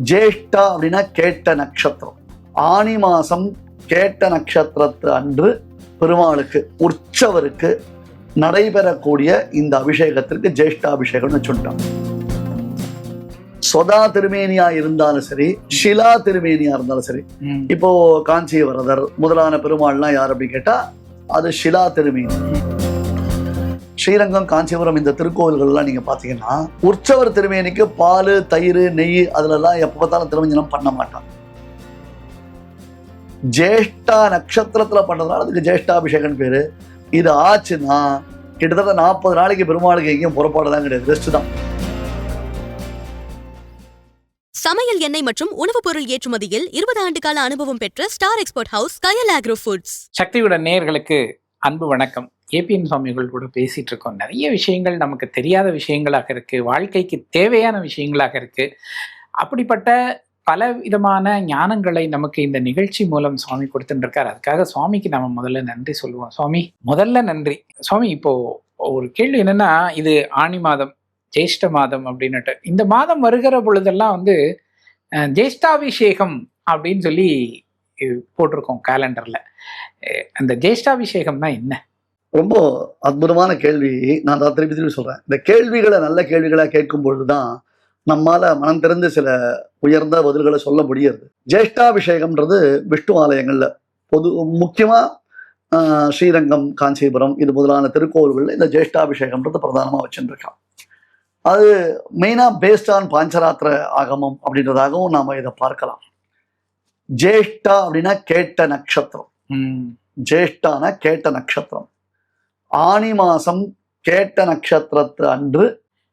ஜேஷ்டா அப்படின்னா கேட்ட நட்சத்திரம். ஆனி மாசம் கேட்ட நட்சத்திரத்து அன்று பெருமாளுக்கு உற்சவருக்கு நடைபெறக்கூடிய இந்த அபிஷேகத்திற்கு ஜேஷ்டாபிஷேகம்னு சொல்லிட்டாங்க. சொதா திருமேனியா இருந்தாலும் சரி, ஷிலா திருமேனியா இருந்தாலும் சரி. இப்போ காஞ்சி வரதர் முதலான பெருமாள்லாம் யார் அப்படின்னு கேட்டா அது ஷிலா திருமேனி. ஸ்ரீரங்கம், காஞ்சிபுரம் இந்த திருக்கோவில்கள்லாம் நீங்க பாத்தீங்கன்னா உற்சவர் திருமேனிக்கு பால், தயிர், நெய் அதுலலாம் எப்ப பார்த்தாலும் திருமஞ்சனம் பண்ண மாட்டாங்க. ஜேஷ்டா நட்சத்திரத்துல பண்றதுனால அதுக்கு ஜேஷ்டாபிஷேகம் பேரு. இது ஆச்சுன்னா கிட்டத்தட்ட 40 நாளைக்கு பெருமாளுக்கு எங்கேயும் புறப்பாடுதான் கிடையாது, ரெஸ்ட் தான். சமையல் எண்ணெய் மற்றும் உணவுப் பொருள் ஏற்றுமதியில் 20 ஆண்டு கால அனுபவம் பெற்ற ஸ்டார் எக்ஸ்போர்ட் ஹவுஸ் கயல் ஆக்ரோ ஃபுட்ஸ். சக்தியுடன் நேயர்களுக்கு அன்பு வணக்கம். ஏபிஎன் சுவாமிகள் கூட பேசிட்டு இருக்கோம். நிறைய விஷயங்கள் நமக்கு தெரியாத விஷயங்களாக இருக்கு, வாழ்க்கைக்கு தேவையான விஷயங்களாக இருக்கு. அப்படிப்பட்ட பல விதமான ஞானங்களை நமக்கு இந்த நிகழ்ச்சி மூலம் சுவாமி கொடுத்துட்டு இருக்காரு. அதுக்காக சுவாமிக்கு நம்ம முதல்ல நன்றி சொல்லுவோம். சுவாமி முதல்ல நன்றி. சுவாமி இப்போ ஒரு கேள்வி என்னன்னா, இது ஆனி மாதம், ஜேஷ்ட மாதம் அப்படின்னுட்டு இந்த மாதம் வருகிற பொழுதெல்லாம் ஜேஷ்டாபிஷேகம் அப்படின்னு சொல்லி போட்டிருக்கோம் கேலண்டர்ல. அந்த ஜேஷ்டாபிஷேகம்னா என்ன? ரொம்ப அற்புதமான கேள்வி. நான் தான் திருப்பி சொல்றேன். இந்த கேள்விகளை நல்ல கேள்விகளா கேட்கும் பொழுதுதான் நம்மால மனம் திறந்து சில உயர்ந்த பதில்களை சொல்ல முடியாது. ஜேஷ்டாபிஷேகம்ன்றது விஷ்ணு ஆலயங்கள்ல முக்கியமா ஸ்ரீரங்கம், காஞ்சிபுரம் இது முதலான திருக்கோவில்கள்ல இந்த ஜேஷ்டாபிஷேகம்ன்றது பிரதானமா வச்சுருக்கான். அது மெயினா பேஸ்ட் ஆன் பாஞ்சராத்திர ஆகமம் அப்படின்றதாகவும் நாம இதை பார்க்கலாம். ஜேஷ்டா அப்படின்னா கேட்ட நட்சத்திரம். ஜேஷ்டான கேட்ட நட்சத்திரம். ஆனி மாசம் கேட்ட நட்சத்திரத்து அன்று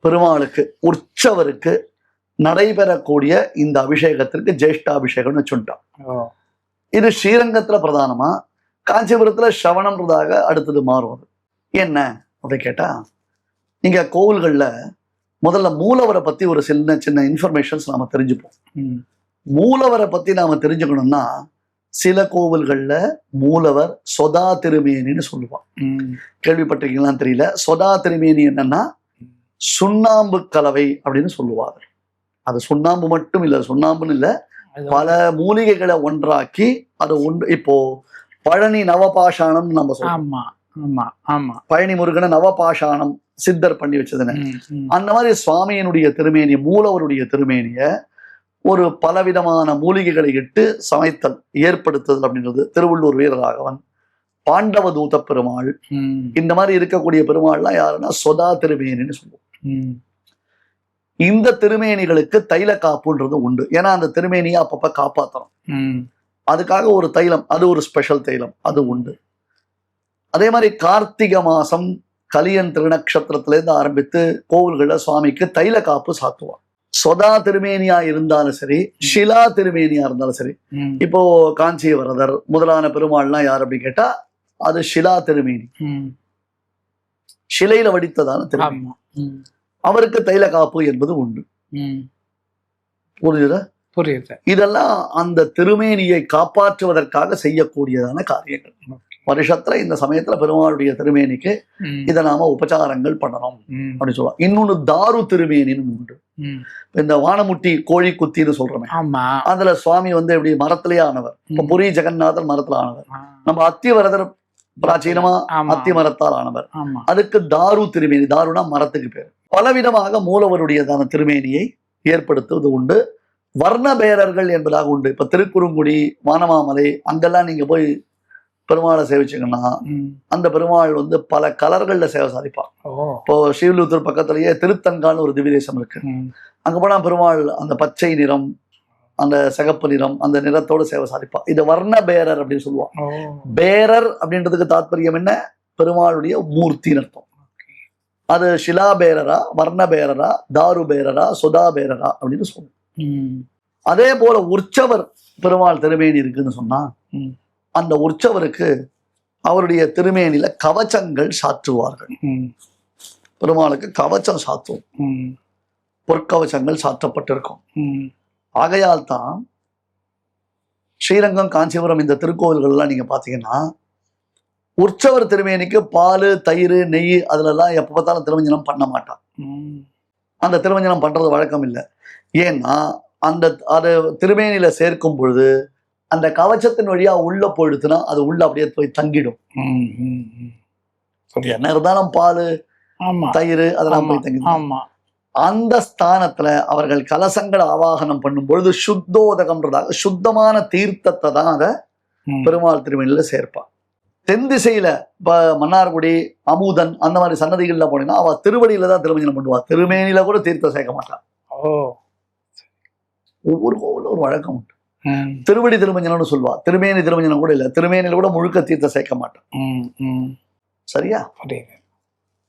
பெருமாளுக்கு உற்சவருக்கு நடைபெறக்கூடிய இந்த அபிஷேகத்திற்கு ஜேஷ்டாபிஷேகம்னு சொல்லிட்டான். இது ஸ்ரீரங்கத்துல பிரதானமா, காஞ்சிபுரத்துல ஸ்ரவணம்ன்றதாக அடுத்தது மாறுவது. என்ன அப்படின்னு கேட்டா, நீங்க கோவில்கள்ல முதல்ல மூலவரை பத்தி ஒரு சின்ன சின்ன இன்ஃபர்மேஷன்ஸ் நாம தெரிஞ்சுப்போம். மூலவரை பத்தி நாம தெரிஞ்சுக்கணும்னா சில கோவில்கள்ல மூலவர் சொதா திருமேனின்னு சொல்லுவான். கேள்விப்பட்டிருக்கீங்களான்னு தெரியல. சொதா திருமேனி என்னன்னா சுண்ணாம்பு கலவை அப்படின்னு சொல்லுவாங்க. அது சுண்ணாம்பு மட்டும் இல்லை, சுண்ணாம்புன்னு இல்லை, பல மூலிகைகளை ஒன்றாக்கி அது இப்போ பழனி நவபாஷாணம் நம்ம சொல்லுவோம். பழனி முருகனை நவபாஷாணம் சித்தர் பண்ணி வச்சதுன்னு. அந்த மாதிரி சுவாமியினுடைய திருமேனி, மூலவருடைய திருமேனிய ஒரு பலவிதமான மூலிகைகளை இட்டு சமைத்தல், ஏற்படுத்துதல் அப்படின்றது திருவள்ளூர் வீரராகவன், பாண்டவ தூத பெருமாள், இந்த மாதிரி இருக்கக்கூடிய பெருமாள்லாம் யாருன்னா சொதா திருமேனின்னு சொல்லுவோம். இந்த திருமேனிகளுக்கு தைல காப்புன்றது உண்டு. ஏன்னா அந்த திருமேனியை அப்பப்ப காப்பாற்றணும். அதுக்காக ஒரு தைலம், அது ஒரு ஸ்பெஷல் தைலம், அது உண்டு. அதே மாதிரி கார்த்திகை மாசம் கலியன் திருநக்ஷத்திரத்திலேருந்து ஆரம்பித்து கோவில்கள்ல சுவாமிக்கு தைல காப்பு சாத்துவான். சொதா திருமேனியா இருந்தாலும் சரி, ஷிலா திருமேனியா இருந்தாலும் சரி. இப்போ காஞ்சி வரதர் முதலான பெருமாள்லாம் யார் அப்படின்னு கேட்டா அது ஷிலா திருமேனி, ஷிலையில வடித்ததான திருமேனி. அவருக்கு தைல காப்பு என்பது உண்டு. புரியுதா? புரியுது. இதெல்லாம் அந்த திருமேனியை காப்பாற்றுவதற்காக செய்யக்கூடியதான காரியங்கள். வருஷத்துல இந்த சமயத்துல பெருமாளுடைய திருமேனிக்கு இதை நாம உபச்சாரங்கள் பண்ணணும் அப்படின்னு சொல்லுவோம். இன்னொன்னு தாரு திருமேனின்னு உண்டு. இந்த வானமுட்டி கோழி குத்தின்னு சொல்றோமே, அதுல சுவாமி எப்படி மரத்திலேயே ஆனவர். இப்ப புரி ஜெகநாதர் மரத்துல ஆனவர். நம்ம அத்திவரதர் பிராச்சீனமா அத்தி மரத்தால் ஆனவர். அதுக்கு தாரு திருமேனி, தாருனா மரத்துக்கு பேர். பலவிதமாக மூலவருடையதான திருமேனியை ஏற்படுத்துவது உண்டு. வர்ணபேரர்கள் என்பதாக உண்டு. இப்ப திருக்குறுங்குடி, வானமாமலை அங்கெல்லாம் நீங்க போய் பெருமாளை சேவிச்சிங்கன்னா அந்த பெருமாள் பல கலர்கள்ல சேவை சாதிப்பான். இப்போ ஸ்ரீவில்லிபுத்தூர் பக்கத்திலேயே திருத்தங்கான்னு ஒரு திவ்யதேசம் இருக்கு. அங்க போனா பெருமாள் அந்த பச்சை நிறம், அந்த சிகப்பு நிறம், அந்த நிறத்தோடு சேவை சாதிப்பான். இது வர்ண பேரர் அப்படின்னு சொல்லுவான். பேரர் அப்படின்றதுக்கு தாத்பரியம் என்ன? பெருமாளுடைய மூர்த்தின்னு அர்த்தம். அது ஷிலா பேரரா, வர்ண பேரரா, தாரு பேரரா, சுதா பேரரா அப்படின்னு சொல்லுவோம். அதே போல உற்சவர் பெருமாள் திருமேனி இருக்குன்னு சொன்னா அந்த உற்சவருக்கு அவருடைய திருமேனில கவச்சங்கள் சாற்றுவார்கள். பெருமாளுக்கு கவச்சம் சாத்துவோம், பொற்கவச்சங்கள் சாற்றப்பட்டிருக்கும். ஆகையால் தான் ஸ்ரீரங்கம், காஞ்சிபுரம் இந்த திருக்கோவில்கள்லாம் நீங்க பாத்தீங்கன்னா உற்சவர் திருமேனிக்கு பால், தயிர், நெய் அதுலலாம் எப்ப பார்த்தாலும் திருமஞ்சனம் பண்ண மாட்டான். அந்த திருமஞ்சனம் பண்றது வழக்கம் இல்லை. ஏன்னா அந்த அது திருமேனியில சேர்க்கும் பொழுது அந்த கவச்சத்தின் வழியா உள்ள போயிடுச்சுன்னா அது உள்ள அப்படியே போய் தங்கிடும். என்ன இருந்தாலும் பால், ஆமா தயிர் அதெல்லாம் போய் தங்கிடும். ஆமா அந்த ஸ்தானத்துல அவர்கள் கலசங்களை ஆவாகனம் பண்ணும் பொழுது சுத்தோதகம்ன்றதாக சுத்தமான தீர்த்தத்தை தான் அதை பெருமாள் திருமேனியில சேர்ப்பான். தென் திசையில இப்ப மன்னார்குடி, அமுதன் அந்த மாதிரி சன்னதிகள்ல போனீங்கன்னா அவ திருவடியில தான் திருமஞ்சனம் பண்ணுவா. திருமேனியில கூட தீர்த்தம் சேர்க்க மாட்டான். ஒவ்வொரு கோவிலும் ஒரு வழக்கம் உண்டு. திருவடி திருமஞ்சனம்னு சொல்லுவா. திருமேனி திருமஞ்சனம் கூட இல்ல, திருமேனியில கூட முழுக்க தீர்த்தம் சேர்க்க மாட்டான். சரியா?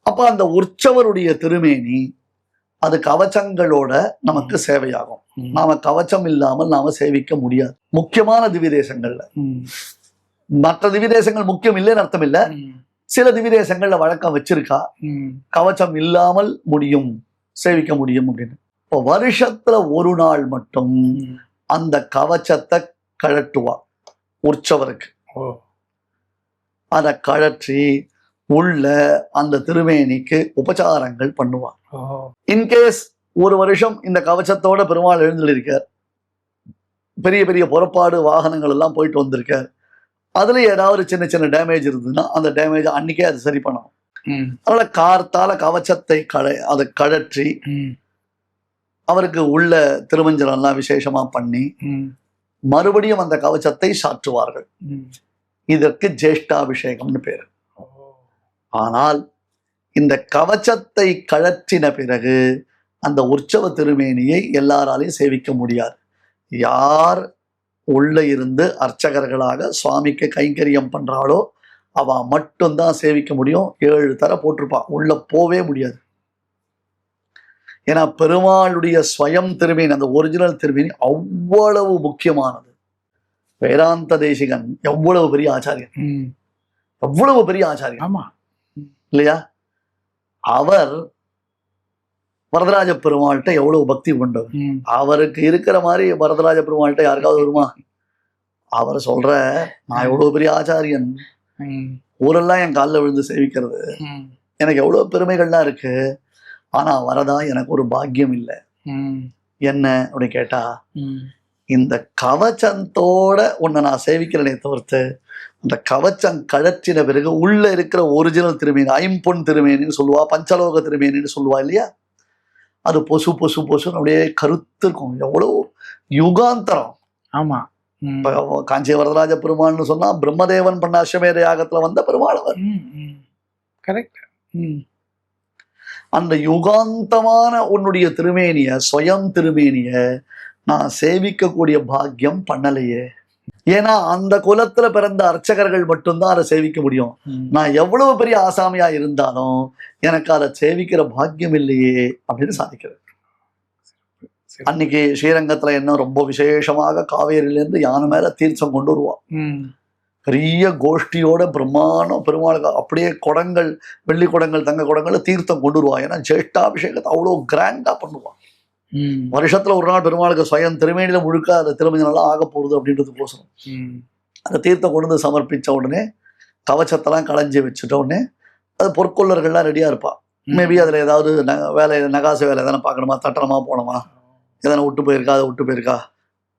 அப்ப அந்த உற்சவருடைய திருமேனி அது கவச்சங்களோட நமக்கு சேவையாகும். நாம கவச்சம் இல்லாமல் நாம சேவிக்க முடியாது. முக்கியமான திவ்ய தேசங்கள்ல, மற்ற திவ்ய தேசங்கள் முக்கியம் இல்லைன்னு அர்த்தம் இல்ல, சில திவ்ய தேசங்கள்ல வழக்கம் வச்சிருக்கா கவச்சம் இல்லாமல் முடியும், சேவிக்க முடியும் அப்படின்னு. இப்போ வருஷத்துல ஒரு நாள் மட்டும் அந்த கவச்சத்தை கழட்டுவா உற்சவருக்கு. அதை கழற்றி உள்ள அந்த திருமேனிக்கு உபச்சாரங்கள் பண்ணுவா. இன்கேஸ் ஒரு வருஷம் இந்த கவச்சத்தோட பெருமாள் எழுந்திருக்கார், பெரிய பெரிய புறப்பாடு வாகனங்கள் எல்லாம் போயிட்டு வந்திருக்கார், அதுல ஏதாவது சின்ன சின்ன டேமேஜ் இருந்ததுன்னா அந்த டேமேஜ் அன்னைக்கே அது சரி பண்ணணும். அதனால கார்த்தால கவச்சத்தை அதை கழற்றி அவருக்கு உள்ள திருமஞ்சனம் எல்லாம் விசேஷமா பண்ணி மறுபடியும் அந்த கவச்சத்தை சாற்றுவார்கள். இதற்கு ஜேஷ்டாபிஷேகம்னு பேரு. ஆனால் இந்த கவச்சத்தை கழற்றின பிறகு அந்த உற்சவ திருமேனியை எல்லாராலையும் சேவிக்க முடியாது. யார் உள்ள இருந்து அர்ச்சகர்களாக சுவாமிக்கு கைங்கரியம் பண்றாளோ அவ மட்டும்தான் சேவிக்க முடியும். 7 தர போட்டிருப்பா, உள்ள போவே முடியாது. ஏன்னா பெருமாளுடைய ஸ்வயம் திருமேனி, அந்த ஒரிஜினல் திருமேனி அவ்வளவு முக்கியமானது. வேதாந்த தேசிகன் எவ்வளவு பெரிய ஆச்சாரியன், எவ்வளவு பெரிய ஆச்சாரியன். ஆமா இல்லையா? அவர் வரதராஜ பெருமாள்கிட்ட எவ்வளவு பக்தி கொண்டவர். அவருக்கு இருக்கிற மாதிரி வரதராஜ பெருமாள்கிட்ட யாருக்காவது வருமா? அவர் சொல்ற, நான் எவ்வளவு பெரிய ஆச்சாரியன், ஊரெல்லாம் என் காலில் விழுந்து சேவிக்கிறது, எனக்கு எவ்வளவு பெருமைகள்லாம் இருக்கு, ஆனா வரதா எனக்கு ஒரு பாக்கியம் இல்லை. என்ன அப்படின்னு கேட்டா, இந்த கவச்சத்தோட உன்னை நான் சேவிக்கிறேனே தவிர்த்து அந்த கவச்சம் கழற்றின பிறகு உள்ள இருக்கிற ஒரிஜினல் திருமேனி, ஐம்பொன் திருமேனின்னு சொல்லுவா, பஞ்சலோக திருமேனின்னு சொல்லுவா இல்லையா, அது பொசு பொசு பொசுன்னு அப்படியே கருத்து இருக்கும். எவ்வளவு யுகாந்தரம். ஆமா. காஞ்சி வரதராஜ பெருமாள்னு சொன்னா பிரம்மதேவன் பண்ண அஸ்வமேத யாகத்துல வந்த பெருமாள் அவர். கரெக்ட். அந்த யுகாந்தமான உன்னுடைய திருமேனிய, ஸ்வயம் திருமேனிய நான் சேவிக்கக்கூடிய பாக்கியம் பண்ணலையே. ஏன்னா அந்த குலத்துல பிறந்த அர்ச்சகர்கள் மட்டும்தான் அதை சேவிக்க முடியும். நான் எவ்வளவு பெரிய ஆசாமியா இருந்தாலும் எனக்கு அதை சேவிக்கிற பாக்கியம் இல்லையே அப்படின்னு சாதிக்கிறது. அன்னைக்கு ஸ்ரீரங்கத்துல என்ன ரொம்ப விசேஷமாக காவேரியிலேருந்து யானை மேல தீர்த்தம் கொண்டு வருவான். பெரிய கோஷ்டியோட பிரம்மாண்டம் பெருமாளுக்கு அப்படியே குடங்கள், வெள்ளி குடங்கள், தங்க குடங்கள் தீர்த்தம் கொண்டு வருவான். ஏன்னா ஜேஷ்டாபிஷேகத்தை அவ்வளோ கிராண்டா பண்ணுவான். வருஷத்துல ஒரு நாள் பெருமாளுக்கு ஸ்வயம் திருமேனியில முழுக்க அந்த திருமஞ்சனெல்லாம் ஆக போகுது அப்படின்றதுக்கோசரம் அந்த தீர்த்தம் கொண்டு வந்து சமர்ப்பிச்ச உடனே கவச்சத்தெல்லாம் களைஞ்சி வச்சுட்ட உடனே அது பொற்கொள்ளர்கள்லாம் ரெடியா இருப்பா. மேபி அதுல ஏதாவது வேலை, நகாச வேலை எதனா பார்க்கணுமா, தட்டணமா போனோமா, எதனா விட்டு போயிருக்கா, அதை விட்டு போயிருக்கா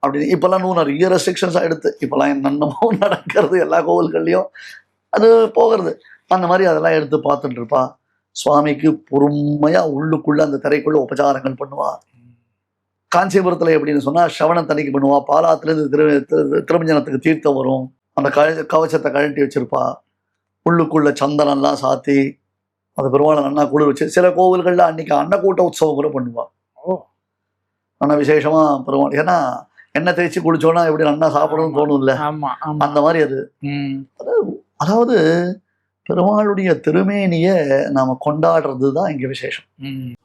அப்படின்னு இப்பெல்லாம் இன்னும் நிறைய ரெஸ்ட்ரிக்ஷன்ஸாக எடுத்து இப்பெல்லாம் என்னென்னமோ நடக்கிறது எல்லா கோவில்கள்லையும் அது போகிறது. அந்த மாதிரி அதெல்லாம் எடுத்து பார்த்துட்டு இருப்பா. சுவாமிக்கு பொறுமையா உள்ளுக்குள்ள அந்த திரைக்குள்ள உபச்சாரங்கள் பண்ணுவா. காஞ்சிபுரத்துல எப்படின்னு சொன்னா சவணத்தன்னைக்கு பண்ணுவா. பாலாத்துலேருந்து திருமஞ்சனத்துக்கு தீர்த்தம் வரும். அந்த கவச்சத்தை கழட்டி வச்சிருப்பா. உள்ளுக்குள்ள சந்தனம்லாம் சாத்தி அது பெருமாளை நல்லா குளிர் வச்சு, சில கோவில்கள்ல அன்னைக்கு அன்னக்கூட்ட உற்சவம் கூட பண்ணுவா. ஆனால் விசேஷமா பெருமாள், ஏன்னா எண்ணெய் தேய்ச்சி குளிச்சோன்னா எப்படி நல்லா சாப்பிடணும்னு தோணும் இல்ல, அந்த மாதிரி அது. அதாவது பெருமாளுடைய திருமேனிய நாம கொண்டாடுறது தான் இங்க விசேஷம்.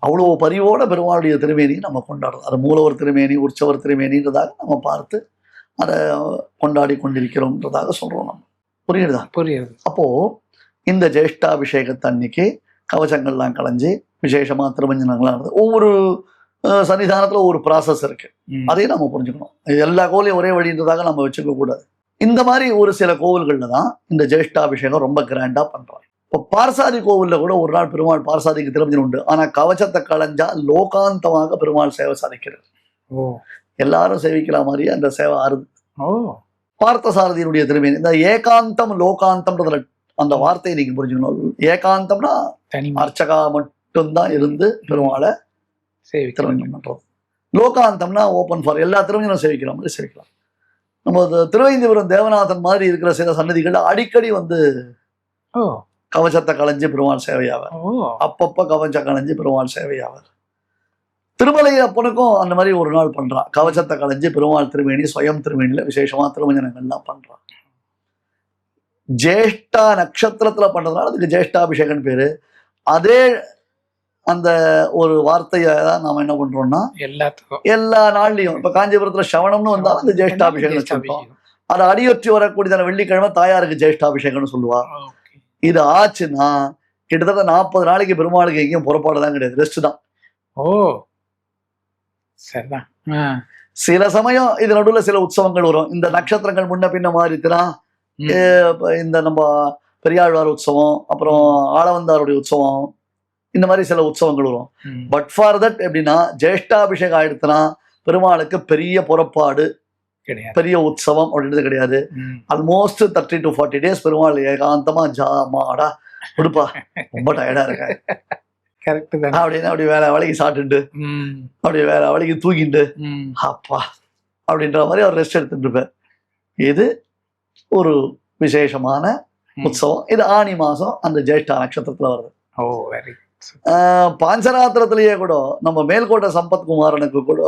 அவ்வளவு பரிவோட பெருமாளுடைய திருமேனியை நம்ம கொண்டாடுறோம். அது மூலவர் திருமேனி, உற்சவர் திருமேனின்றதாக நம்ம பார்த்து அதை கொண்டாடி கொண்டிருக்கிறோம்ன்றதாக சொல்றோம். நம்ம புரியுதா? புரியுது. அப்போ இந்த ஜேஷ்டாபிஷேகத்தன்னைக்கு கவச்சங்கள்லாம் களைஞ்சி விசேஷமா திருமஞ்சனங்கள்லாம் நடந்து ஒவ்வொரு சன்னிதானத்துல ஒரு ப்ராசஸ் இருக்கு. அதையும் நம்ம புரிஞ்சுக்கணும். எல்லா கோவிலையும் ஒரே வழின்றதாக நம்ம வச்சுக்க கூடாது. இந்த மாதிரி ஒரு சில கோவில்கள்ல தான் இந்த ஜேஷ்டாபிஷேகம் ரொம்ப கிராண்டா பண்றாங்க. இப்போ பார்சாதி கோவில்ல கூட ஒரு நாள் பெருமாள் பார்சாதிக்கு திருமஞ்சனம் உண்டு. ஆனா கவச்சத்தை களைஞ்சா லோகாந்தமாக பெருமாள் சேவை சாதிக்கிறது. எல்லாரும் சேவிக்கிற மாதிரியே அந்த சேவை ஆறுது. ஓ பார்த்தசாரதியினுடைய திருமேனி இந்த ஏகாந்தம் லோகாந்தம்ன்றதுல அந்த வார்த்தையை நீங்க புரிஞ்சுக்கணும். ஏகாந்தம்னா தனிமை அர்ச்சகா மட்டும்தான் இருந்து பெருமாளை சேவிக்கிறது. திருமஞ்சனம் பண்றது. லோகாந்தம்னா ஓப்பன் ஃபார் எல்லா திருமஞ்சனம் சேவிக்கிற மாதிரி சேவிக்கலாம். நம்ம திருவைந்தீபுரம் தேவநாதன் மாதிரி இருக்கிற சில சன்னதிகள்ல அடிக்கடி ஓ கவச்சத்தை களைஞ்சு பெருமாள் சேவையாவார். ஓ அப்பப்ப கவச்சம் களைஞ்சு பெருமாள் சேவையாவார். திருமலை அப்பனுக்கும் அந்த மாதிரி ஒரு நாள் பண்றான். கவச்சத்தை களைஞ்சு பெருமாள் திருமேனி ஸ்வயம் திருமேனில விசேஷமா திருமஞ்சனங்கள்லாம் பண்றான். ஜேஷ்டா நட்சத்திரத்துல பண்றதுனால அதுக்கு ஜேஷ்டாபிஷேகன் பேரு. அதே அந்த ஒரு வார்த்தையை தான் நாம என்ன பண்றோம்னா எல்லாத்துக்கும் எல்லா நாள்லயும் இப்ப காஞ்சிபுரத்துல சவணம்னு வந்தாலும் அந்த ஜேஷ்டாபிஷேகம் சொல்றோம். அதை அடியொற்றி வரக்கூடியதான வெள்ளிக்கிழமை தாயாருக்கு ஜேஷ்டாபிஷேகம்னு சொல்லுவா. ஓகே. இது ஆச்சுன்னா கிட்டத்தட்ட 40 நாளைக்கு பெருமாளுக்கு எங்கேயும் புறப்பாடு தான் கிடையாது, ரெஸ்ட் தான். ஓ சரிதான். சில சமயம் இது நடுவுல சில உற்சவங்கள் வரும். இந்த நட்சத்திரங்கள் முன்ன பின்ன மாறித்துனா இந்த நம்ம பெரியாழ்வார் உற்சவம், அப்புறம் ஆளவந்தாருடைய உற்சவம், இந்த மாதிரி சில உற்சவங்கள் வரும். பட் ஃபார் தட் எப்படின்னா ஜேஷ்டாபிஷேகம் ஆயிடுத்துனா பெருமாளுக்கு பெரிய புறப்பாடு கிடையாது, பெரிய உற்சவம் அப்படின்றது கிடையாது. ஆல்மோஸ்ட் 30 to 40 days பெருமாள் ஏகாந்தமா ஜாமாடா கொடுப்பா ரொம்ப டயர்டா இருக்க கரெக்ட் தான் அப்படின்னு அப்படி வேலை வேலைக்கு சாப்பிட்டுட்டு அப்படி வேலை வேலைக்கு தூக்கிட்டு அப்பா அப்படின்ற மாதிரி அவர் ரெஸ்ட் எடுத்துட்டு இருப்பார். இது ஒரு விசேஷமான உற்சவம். இது ஆனி மாசம் அந்த ஜேஷ்டா நட்சத்திரத்துல வருது. ஓ வெரி பாஞ்சராத்திரத்திலேயே கூட நம்ம மேல்கோட்டை சம்பத் குமாரனுக்கு கூட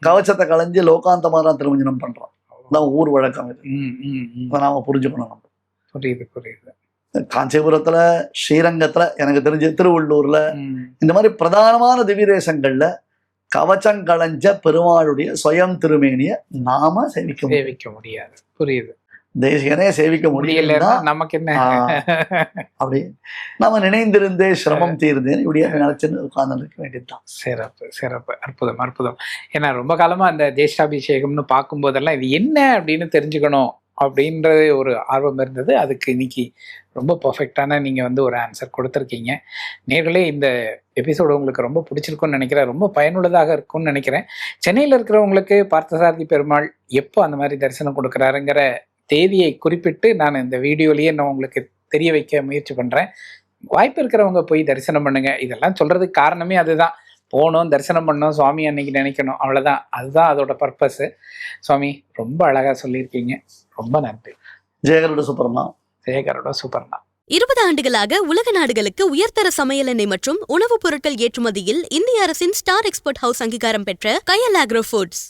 கவச்சத்தை களைஞ்சு லோகாந்தமாதான் திருமஞ்சனம் பண்றோம். தான் ஊர் வழக்கம். இது அதை நாம புரிஞ்சுக்கணும். நம்ம புரியுது புரியுது. காஞ்சிபுரத்துல, ஸ்ரீரங்கத்துல, எனக்கு தெரிஞ்ச திருவள்ளூர்ல, இந்த மாதிரி பிரதானமான திவ்யதேசங்கள்ல கவச்சம் களைஞ்ச பெருமாளுடைய ஸ்வயம் திருமேனிய நாம சேவிக்க முடியாது. புரியுது. தேசிகனே சேவிக்க முடியலன்னா நமக்கு என்ன அப்படி நம்ம நினைந்திருந்தே சிரமம் தீர்ந்தேன் இப்படியே நினைச்சுன்னு உட்கார்ந்து இருக்க வேண்டியதுதான். சிறப்பு சிறப்பு, அற்புதம் அற்புதம். ஏன்னா ரொம்ப காலமா அந்த ஜேஷ்டாபிஷேகம்னு பார்க்கும்போதெல்லாம் இது என்ன அப்படின்னு தெரிஞ்சுக்கணும் அப்படின்றது ஒரு ஆர்வம் இருந்தது. அதுக்கு இன்னைக்கு ரொம்ப பர்ஃபெக்டான நீங்கள் ஒரு ஆன்சர் கொடுத்துருக்கீங்க. நேர்களே, இந்த எபிசோடு உங்களுக்கு ரொம்ப பிடிச்சிருக்குன்னு நினைக்கிறேன், ரொம்ப பயனுள்ளதாக இருக்கும்னு நினைக்கிறேன். சென்னையில் இருக்கிறவங்களுக்கு பார்த்தசாரதி பெருமாள் எப்போ அந்த மாதிரி தரிசனம் கொடுக்குறாருங்கிற தேதியை குறிப்பிட்டு நான் இந்த வீடியோலேயே நான் உங்களுக்கு தெரிய வைக்க முயற்சி பண்ணுறேன். வாய்ப்பு இருக்கிறவங்க போய் தரிசனம் பண்ணுங்க. இதெல்லாம் சொல்கிறதுக்கு காரணமே அதுதான். போகணும், தரிசனம் பண்ணணும், சுவாமி அன்னைக்கு நினைக்கணும், அவ்வளோதான். அதுதான் அதோட பர்பஸ்ஸு. சுவாமி ரொம்ப அழகாக சொல்லியிருக்கீங்க. ரொம்ப நன்றி. ஜெயகருட சுப்பர்ணா. ஜெயகருட சுப்பர்ணா. 20 ஆண்டுகளாக உலக நாடுகளுக்கு உயர்தர சமையல் எண்ணெய் மற்றும் உணவுப் பொருட்கள் ஏற்றுமதியில் இந்திய அரசின் ஸ்டார் எக்ஸ்போர்ட் ஹவுஸ் அங்கீகாரம் பெற்ற கயல் ஆக்ரோ ஃபுட்ஸ்.